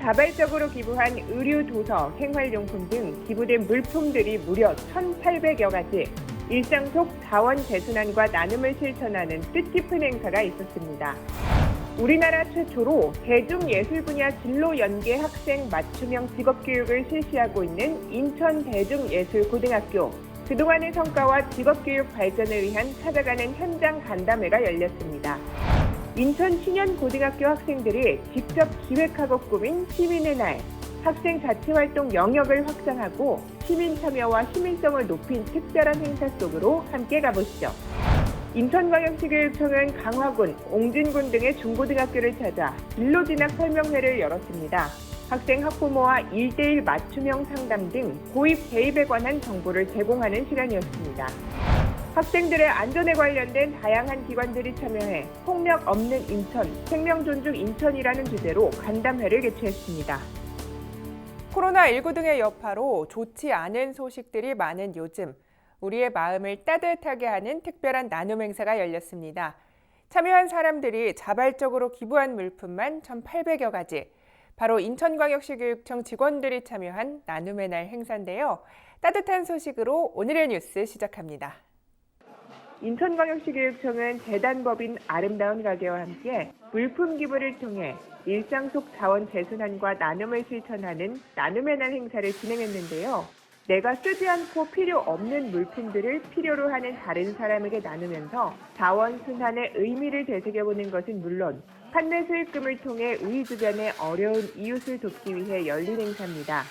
자발적으로 기부한 의류, 도서, 생활용품 등 기부된 물품들이 무려 1,800여 가지, 일상 속 자원 재순환과 나눔을 실천하는 뜻깊은 행사가 있었습니다. 우리나라 최초로 대중예술 분야 진로 연계 학생 맞춤형 직업교육을 실시하고 있는 인천대중예술고등학교. 그동안의 성과와 직업교육 발전을 위한 찾아가는 현장 간담회가 열렸습니다. 인천 신현고등학교 학생들이 직접 기획하고 꾸민 시민의 날, 학생 자치활동 영역을 확장하고 시민 참여와 시민성을 높인 특별한 행사 속으로 함께 가보시죠. 인천광역시교육청은 강화군, 옹진군 등의 중고등학교를 찾아 진로진학 설명회를 열었습니다. 학생 학부모와 1:1 맞춤형 상담 등 고입 대입에 관한 정보를 제공하는 시간이었습니다. 학생들의 안전에 관련된 다양한 기관들이 참여해 폭력 없는 인천, 생명 존중 인천이라는 주제로 간담회를 개최했습니다. 코로나19 등의 여파로 좋지 않은 소식들이 많은 요즘, 우리의 마음을 따뜻하게 하는 특별한 나눔 행사가 열렸습니다. 참여한 사람들이 자발적으로 기부한 물품만 1,800여 가지, 바로 인천광역시 교육청 직원들이 참여한 나눔의 날 행사인데요. 따뜻한 소식으로 오늘의 뉴스 시작합니다. 인천광역시 교육청은 재단법인 아름다운 가게와 함께 물품 기부를 통해 일상 속 자원 재순환과 나눔을 실천하는 나눔의 날 행사를 진행했는데요. 내가 쓰지 않고 필요 없는 물품들을 필요로 하는 다른 사람에게 나누면서 자원 순환의 의미를 되새겨보는 것은 물론 판매 수익금을 통해 우리 주변의 어려운 이웃을 돕기 위해 열린 행사입니다.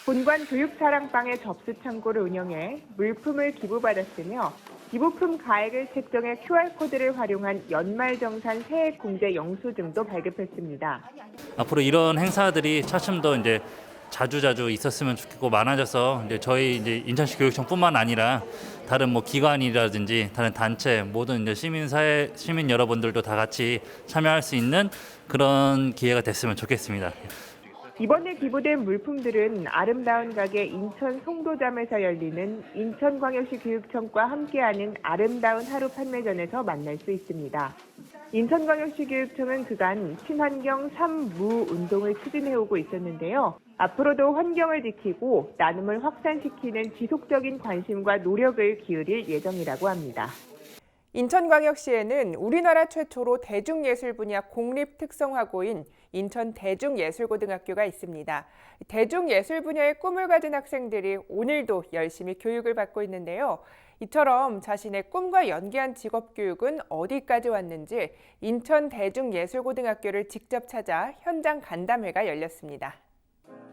본관 교육사랑방의 접수 창고를 운영해 물품을 기부받았으며 기부품 가액을 책정해 QR코드를 활용한 연말정산 세액공제 영수증도 발급했습니다. 앞으로 이런 행사들이 차츰 더 자주 있었으면 좋겠고 많아져서 저희 인천시 교육청뿐만 아니라 다른 기관이라든지 다른 단체 모든 시민 여러분들도 다 같이 참여할 수 있는 그런 기회가 됐으면 좋겠습니다. 이번에 기부된 물품들은 아름다운 가게 인천 송도점에서 열리는 인천광역시 교육청과 함께하는 아름다운 하루 판매전에서 만날 수 있습니다. 인천광역시 교육청은 그간 친환경 3무 운동을 추진해오고 있었는데요. 앞으로도 환경을 지키고 나눔을 확산시키는 지속적인 관심과 노력을 기울일 예정이라고 합니다. 인천광역시에는 우리나라 최초로 대중예술 분야 공립특성화고인 인천대중예술고등학교가 있습니다. 대중예술 분야의 꿈을 가진 학생들이 오늘도 열심히 교육을 받고 있는데요. 이처럼 자신의 꿈과 연계한 직업교육은 어디까지 왔는지 인천대중예술고등학교를 직접 찾아 현장 간담회가 열렸습니다.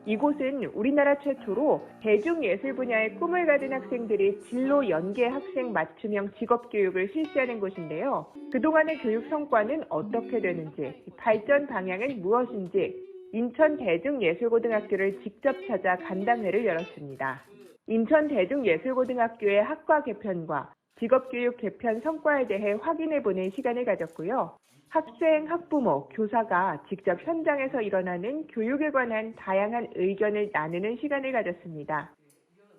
이곳은 우리나라 최초로 대중예술 분야의 꿈을 가진 학생들이 진로 연계 학생 맞춤형 직업교육을 실시하는 곳인데요. 그동안의 교육 성과는 어떻게 되는지, 발전 방향은 무엇인지 인천대중예술고등학교를 직접 찾아 간담회를 열었습니다. 인천대중예술고등학교의 학과 개편과 직업교육 개편 성과에 대해 확인해보는 시간을 가졌고요. 학생, 학부모, 교사가 직접 현장에서 일어나는 교육에 관한 다양한 의견을 나누는 시간을 가졌습니다.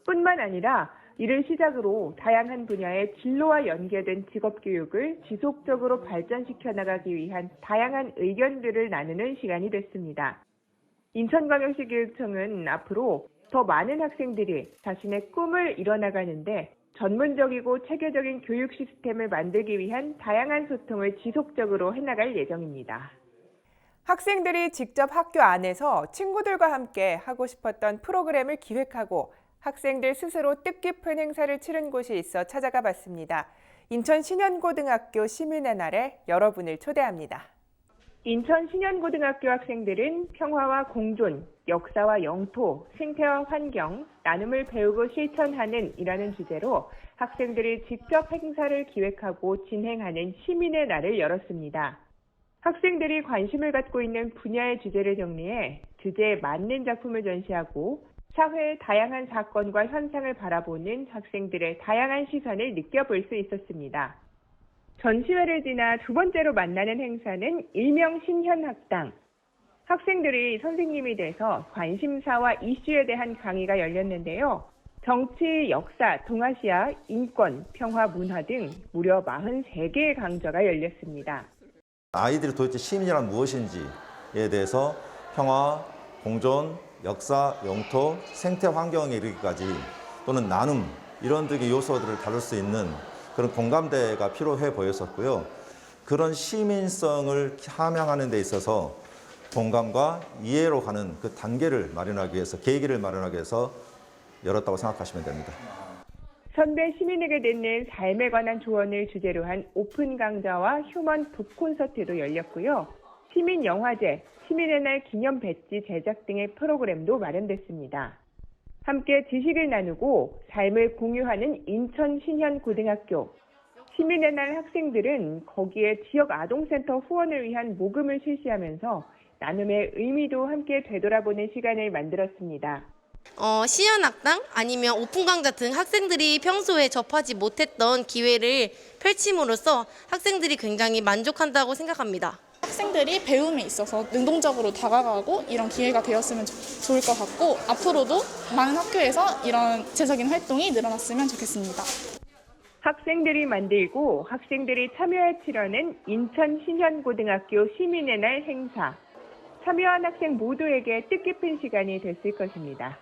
뿐만 아니라 이를 시작으로 다양한 분야의 진로와 연계된 직업교육을 지속적으로 발전시켜 나가기 위한 다양한 의견들을 나누는 시간이 됐습니다. 인천광역시 교육청은 앞으로 더 많은 학생들이 자신의 꿈을 이뤄나가는데 전문적이고 체계적인 교육 시스템을 만들기 위한 다양한 소통을 지속적으로 해나갈 예정입니다. 학생들이 직접 학교 안에서 친구들과 함께 하고 싶었던 프로그램을 기획하고 학생들 스스로 뜻깊은 행사를 치른 곳이 있어 찾아가 봤습니다. 인천 신현고등학교 시민의 날에 여러분을 초대합니다. 인천 신현고등학교 학생들은 평화와 공존, 역사와 영토, 생태와 환경, 나눔을 배우고 실천하는 이라는 주제로 학생들이 직접 행사를 기획하고 진행하는 시민의 날을 열었습니다. 학생들이 관심을 갖고 있는 분야의 주제를 정리해 주제에 맞는 작품을 전시하고 사회의 다양한 사건과 현상을 바라보는 학생들의 다양한 시선을 느껴볼 수 있었습니다. 전시회를 지나 두 번째로 만나는 행사는 일명 신현학당. 학생들이 선생님이 돼서 관심사와 이슈에 대한 강의가 열렸는데요. 정치, 역사, 동아시아, 인권, 평화, 문화 등 무려 43개의 강좌가 열렸습니다. 아이들이 도대체 시민이란 무엇인지에 대해서 평화, 공존, 역사, 영토, 생태 환경에 이르기까지 또는 나눔 이런 등의 요소들을 다룰 수 있는 그런 공감대가 필요해 보였었고요. 그런 시민성을 함양하는 데 있어서 공감과 이해로 가는 그 단계를 마련하기 위해서, 계기를 마련하기 위해서 열었다고 생각하시면 됩니다. 선배 시민에게 듣는 삶에 관한 조언을 주제로 한 오픈 강좌와 휴먼 북 콘서트도 열렸고요. 시민 영화제, 시민의 날 기념 배지 제작 등의 프로그램도 마련됐습니다. 함께 지식을 나누고 삶을 공유하는 인천 신현고등학교. 시민의 날 학생들은 거기에 지역 아동센터 후원을 위한 모금을 실시하면서 나눔의 의미도 함께 되돌아보는 시간을 만들었습니다. 시연학당 아니면 오픈 강좌 등 학생들이 평소에 접하지 못했던 기회를 펼침으로써 학생들이 굉장히 만족한다고 생각합니다. 학생들이 배움에 있어서 능동적으로 다가가고 이런 기회가 되었으면 좋을 것 같고 앞으로도 많은 학교에서 이런 구체적인 활동이 늘어났으면 좋겠습니다. 학생들이 만들고 학생들이 참여해 치르는 인천 신현고등학교 시민의 날 행사. 참여한 학생 모두에게 뜻깊은 시간이 됐을 것입니다.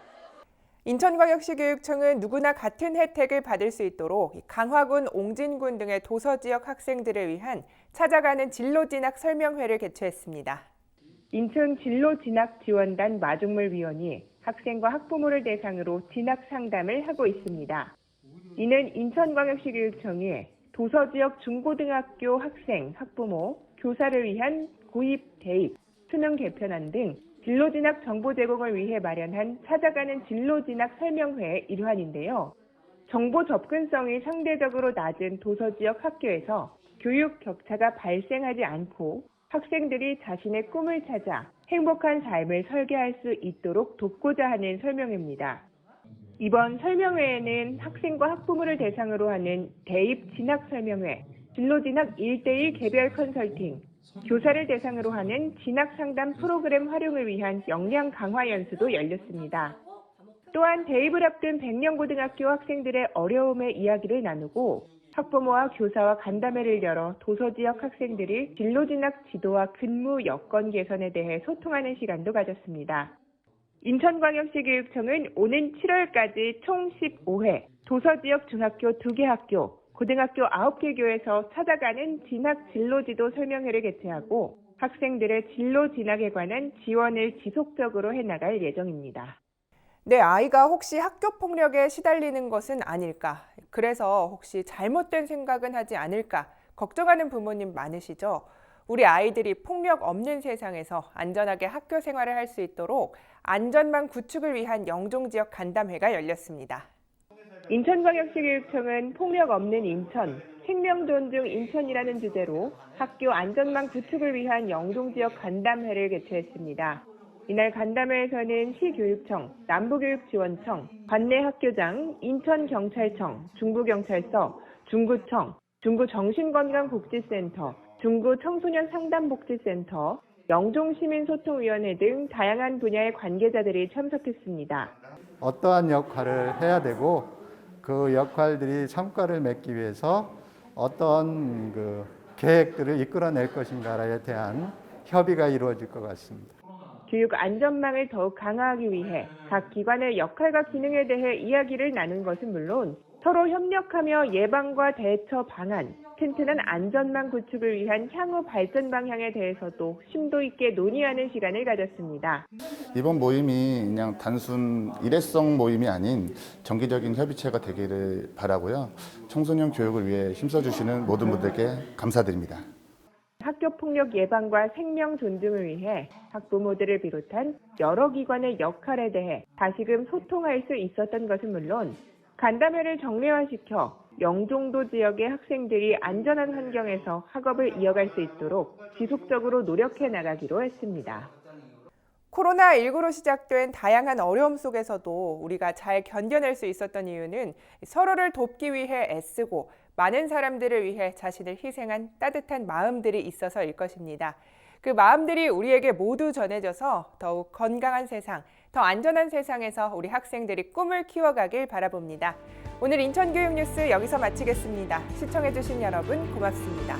인천광역시 교육청은 누구나 같은 혜택을 받을 수 있도록 강화군, 옹진군 등의 도서 지역 학생들을 위한 찾아가는 진로 진학 설명회를 개최했습니다. 인천 진로 진학 지원단 마중물위원이 학생과 학부모를 대상으로 진학 상담을 하고 있습니다. 이는 인천광역시 교육청이 도서 지역 중고등학교 학생, 학부모, 교사를 위한 구입, 대입, 수능 개편안 등 진로 진학 정보 제공을 위해 마련한 찾아가는 진로 진학 설명회의 일환인데요. 정보 접근성이 상대적으로 낮은 도서 지역 학교에서 교육 격차가 발생하지 않고 학생들이 자신의 꿈을 찾아 행복한 삶을 설계할 수 있도록 돕고자 하는 설명회입니다. 이번 설명회에는 학생과 학부모를 대상으로 하는 대입 진학 설명회, 진로 진학 1:1 개별 컨설팅, 교사를 대상으로 하는 진학 상담 프로그램 활용을 위한 역량 강화 연수도 열렸습니다. 또한 대입을 앞둔 백령고등학교 학생들의 어려움의 이야기를 나누고 학부모와 교사와 간담회를 열어 도서 지역 학생들이 진로 진학 지도와 근무 여건 개선에 대해 소통하는 시간도 가졌습니다. 인천광역시 교육청은 오는 7월까지 총 15회 도서 지역 중학교 2개 학교, 고등학교 9개 교에서 찾아가는 진학 진로지도 설명회를 개최하고 학생들의 진로 진학에 관한 지원을 지속적으로 해나갈 예정입니다. 내 아이가 혹시 학교 폭력에 시달리는 것은 아닐까? 그래서 혹시 잘못된 생각은 하지 않을까? 걱정하는 부모님 많으시죠? 우리 아이들이 폭력 없는 세상에서 안전하게 학교 생활을 할 수 있도록 안전망 구축을 위한 영종지역 간담회가 열렸습니다. 인천광역시 교육청은 폭력 없는 인천, 생명 존중 인천이라는 주제로 학교 안전망 구축을 위한 영종지역 간담회를 개최했습니다. 이날 간담회에서는 시교육청, 남부교육지원청, 관내학교장, 인천경찰청, 중부경찰서, 중구청, 중구정신건강복지센터, 중구청소년상담복지센터, 영종시민소통위원회 등 다양한 분야의 관계자들이 참석했습니다. 어떠한 역할을 해야 되고 그 역할들이 성과를 맺기 위해서 어떤 계획들을 이끌어낼 것인가에 대한 협의가 이루어질 것 같습니다. 교육 안전망을 더욱 강화하기 위해 각 기관의 역할과 기능에 대해 이야기를 나눈 것은 물론 서로 협력하며 예방과 대처 방안, 튼튼한 안전망 구축을 위한 향후 발전 방향에 대해서도 심도 있게 논의하는 시간을 가졌습니다. 이번 모임이 그냥 단순 일회성 모임이 아닌 정기적인 협의체가 되기를 바라고요. 청소년 교육을 위해 힘써주시는 모든 분들께 감사드립니다. 학교폭력 예방과 생명 존중을 위해 학부모들을 비롯한 여러 기관의 역할에 대해 다시금 소통할 수 있었던 것은 물론 간담회를 정례화시켜 영종도 지역의 학생들이 안전한 환경에서 학업을 이어갈 수 있도록 지속적으로 노력해 나가기로 했습니다. 코로나19로 시작된 다양한 어려움 속에서도 우리가 잘 견뎌낼 수 있었던 이유는 서로를 돕기 위해 애쓰고 많은 사람들을 위해 자신을 희생한 따뜻한 마음들이 있어서일 것입니다. 그 마음들이 우리에게 모두 전해져서 더욱 건강한 세상, 더 안전한 세상에서 우리 학생들이 꿈을 키워가길 바라봅니다. 오늘 인천교육뉴스 여기서 마치겠습니다. 시청해주신 여러분 고맙습니다.